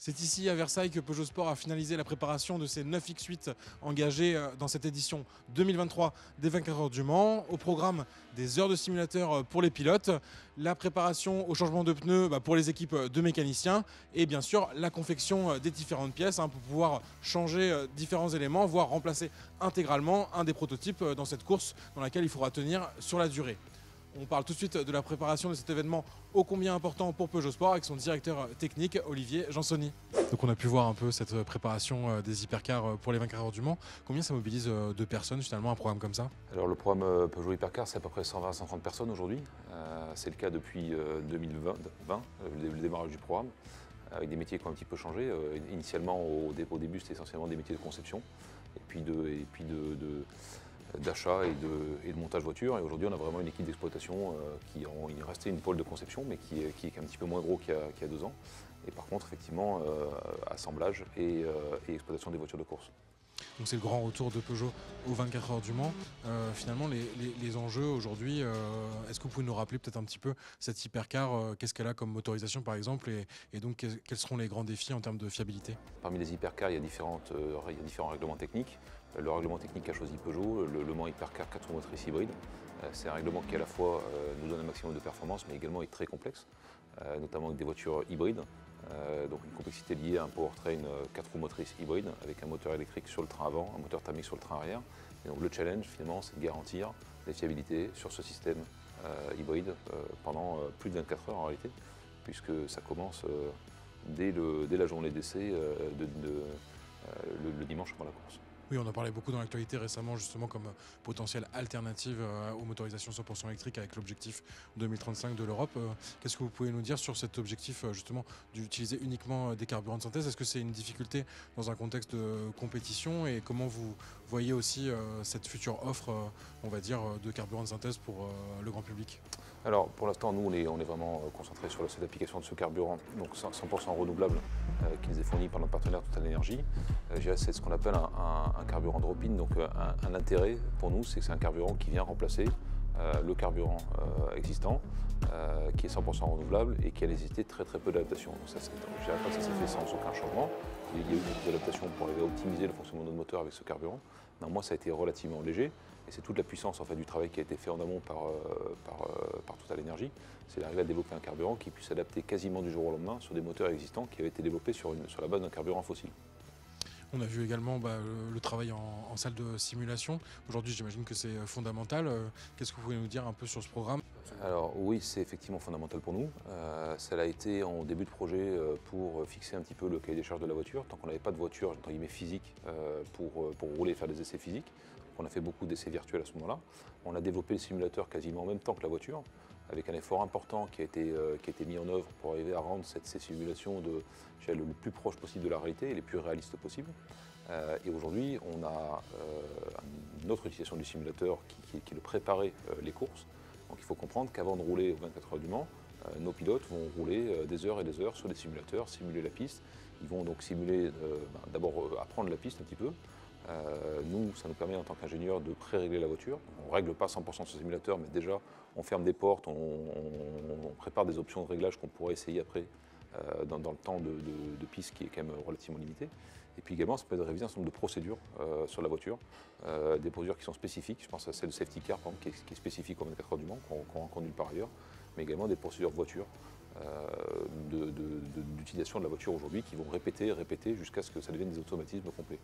C'est ici à Versailles que Peugeot Sport a finalisé la préparation de ces 9 X8 engagés dans cette édition 2023 des 24 heures du Mans. Au programme, des heures de simulateur pour les pilotes, la préparation au changement de pneus pour les équipes de mécaniciens et bien sûr la confection des différentes pièces pour pouvoir changer différents éléments, voire remplacer intégralement un des prototypes dans cette course dans laquelle il faudra tenir sur la durée. On parle tout de suite de la préparation de cet événement ô combien important pour Peugeot Sport avec son directeur technique Olivier Jansoni. Donc on a pu voir un peu cette préparation des hypercars pour les 24 heures du Mans. Combien ça mobilise de personnes finalement un programme comme ça? Alors le programme Peugeot Hypercar, c'est à peu près 120-130 personnes aujourd'hui. C'est le cas depuis 2020, le démarrage du programme, avec des métiers qui ont un petit peu changé. Initialement au début c'était essentiellement des métiers de conception et puis d'achat et de montage voiture. Et aujourd'hui, on a vraiment une équipe d'exploitation il restait une pôle de conception, mais qui est un petit peu moins gros qu'il y a 2 ans. Et par contre, effectivement, assemblage et exploitation des voitures de course. Donc c'est le grand retour de Peugeot aux 24 heures du Mans. Finalement, les enjeux aujourd'hui, est-ce que vous pouvez nous rappeler peut-être un petit peu cette hypercar, qu'est-ce qu'elle a comme motorisation par exemple, et donc quels seront les grands défis en termes de fiabilité? Parmi les hypercars, il y a différents règlements techniques. Le règlement technique qu'a choisi Peugeot, le Mans Hypercar 4 roues motrices hybride, c'est un règlement qui à la fois nous donne un maximum de performance, mais également est très complexe, notamment avec des voitures hybrides. Donc une complexité liée à un powertrain 4 roues motrices hybride avec un moteur électrique sur le train avant, un moteur thermique sur le train arrière. Et donc le challenge finalement c'est de garantir la fiabilité sur ce système hybride pendant plus de 24 heures en réalité, puisque ça commence dès la journée d'essai le dimanche avant la course. Oui, on en parlait beaucoup dans l'actualité récemment, justement, comme potentielle alternative aux motorisations 100% électriques avec l'objectif 2035 de l'Europe. Qu'est-ce que vous pouvez nous dire sur cet objectif, justement, d'utiliser uniquement des carburants de synthèse? Est-ce que c'est une difficulté dans un contexte de compétition? Et comment vous voyez aussi cette future offre, on va dire, de carburants de synthèse pour le grand public? Alors pour l'instant, nous, on est vraiment concentré sur cette application de ce carburant, donc 100% renouvelable, qui nous est fourni par notre partenaire Total Energy. C'est ce qu'on appelle un carburant drop-in, donc un intérêt pour nous, c'est que c'est un carburant qui vient remplacer le carburant existant, qui est 100% renouvelable et qui a nécessité très peu d'adaptation. Je ne dirais pas que ça s'est fait sans aucun changement. Il y a eu beaucoup d'adaptations pour arriver à optimiser le fonctionnement de notre moteur avec ce carburant. Néanmoins, ça a été relativement léger et c'est toute la puissance en fait, du travail qui a été fait en amont par Total Energy. C'est d'arriver à développer un carburant qui puisse s'adapter quasiment du jour au lendemain sur des moteurs existants qui avaient été développés sur la base d'un carburant fossile. On a vu également le travail en salle de simulation. Aujourd'hui, j'imagine que c'est fondamental. Qu'est-ce que vous pouvez nous dire un peu sur ce programme? Alors oui, c'est effectivement fondamental pour nous. Ça l'a été en début de projet pour fixer un petit peu le cahier des charges de la voiture. Tant qu'on n'avait pas de voiture entre guillemets physique pour rouler et faire des essais physiques, on a fait beaucoup d'essais virtuels à ce moment-là. On a développé le simulateur quasiment en même temps que la voiture, avec un effort important qui a été mis en œuvre pour arriver à rendre ces simulations le plus proche possible de la réalité et les plus réalistes possibles. Et aujourd'hui, on a une autre utilisation du simulateur qui est de préparer les courses. Donc il faut comprendre qu'avant de rouler aux 24 heures du Mans, nos pilotes vont rouler des heures et des heures sur des simulateurs, simuler la piste. Ils vont donc simuler, d'abord apprendre la piste un petit peu. Nous, ça nous permet en tant qu'ingénieurs de pré-régler la voiture. On ne règle pas 100% sur le simulateur, mais déjà on ferme des portes, on prépare des options de réglage qu'on pourrait essayer après dans le temps de piste qui est quand même relativement limité. Et puis également, ça peut être réviser un certain nombre de procédures sur la voiture, des procédures qui sont spécifiques. Je pense à celle de safety car, par exemple, qui est spécifique aux 24 heures du Mans, qu'on rencontre nulle part ailleurs, mais également des procédures voiture, d'utilisation de la voiture aujourd'hui, qui vont répéter jusqu'à ce que ça devienne des automatismes complets.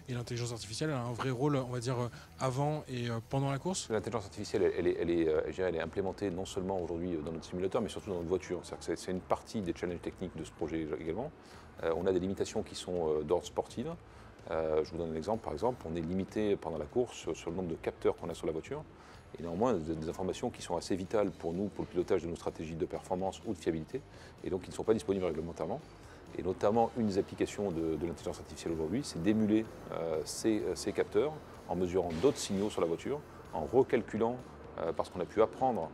Et l'intelligence artificielle elle a un vrai rôle, on va dire, avant et pendant la course? L'intelligence artificielle, elle est implémentée non seulement aujourd'hui dans notre simulateur, mais surtout dans notre voiture. C'est une partie des challenges techniques de ce projet également. On a des limitations qui sont d'ordre sportif. Je vous donne un exemple, par exemple, on est limité pendant la course sur le nombre de capteurs qu'on a sur la voiture. Et néanmoins, des informations qui sont assez vitales pour nous, pour le pilotage de nos stratégies de performance ou de fiabilité, et donc qui ne sont pas disponibles réglementairement. Et notamment, une des applications de l'intelligence artificielle aujourd'hui, c'est d'émuler ces capteurs en mesurant d'autres signaux sur la voiture, en recalculant, parce qu'on a pu apprendre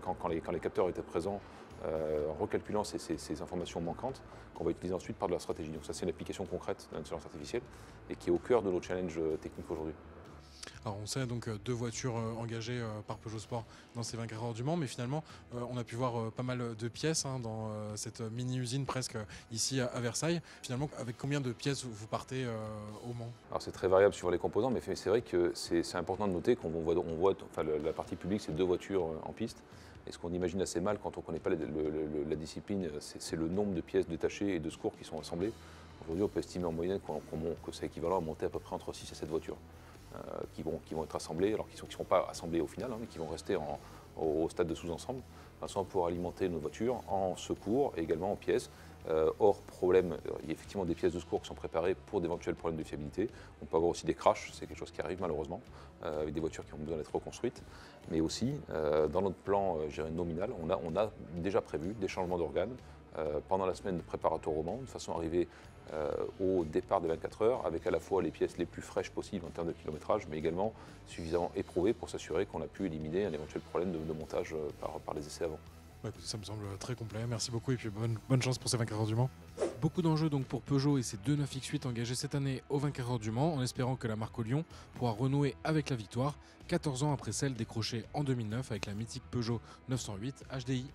quand les capteurs étaient présents, en recalculant ces informations manquantes qu'on va utiliser ensuite par de la stratégie. Donc ça, c'est une application concrète de l'intelligence artificielle et qui est au cœur de nos challenges techniques aujourd'hui. Alors on sait donc 2 voitures engagées par Peugeot Sport dans ces 24 heures du Mans, mais finalement on a pu voir pas mal de pièces dans cette mini-usine presque ici à Versailles. Finalement, avec combien de pièces vous partez au Mans? Alors c'est très variable sur les composants, mais c'est vrai que c'est important de noter qu'on voit enfin, la partie publique, c'est 2 voitures en piste. Et ce qu'on imagine assez mal quand on ne connaît pas la discipline, c'est le nombre de pièces détachées et de secours qui sont assemblées. Aujourd'hui, on peut estimer en moyenne que c'est équivalent à monter à peu près entre 6 et 7 voitures qui vont être assemblées, alors qui ne seront pas assemblées au final, mais qui vont rester au stade de sous-ensemble, de façon à pouvoir alimenter nos voitures en secours et également en pièces. Hors problème, il y a effectivement des pièces de secours qui sont préparées pour d'éventuels problèmes de fiabilité. On peut avoir aussi des crashs, c'est quelque chose qui arrive malheureusement, avec des voitures qui ont besoin d'être reconstruites. Mais aussi, dans notre plan nominal, on a déjà prévu des changements d'organes pendant la semaine préparatoire au Mans, de façon à arriver au départ des 24 heures, avec à la fois les pièces les plus fraîches possibles en termes de kilométrage, mais également suffisamment éprouvées pour s'assurer qu'on a pu éliminer un éventuel problème de montage par les essais avant. Bah, écoutez, ça me semble très complet. Merci beaucoup et puis bonne chance pour ces 24 heures du Mans. Beaucoup d'enjeux donc pour Peugeot et ses 2 9X8 engagés cette année aux 24 heures du Mans, en espérant que la marque au Lyon pourra renouer avec la victoire 14 ans après celle décrochée en 2009 avec la mythique Peugeot 908 HDI.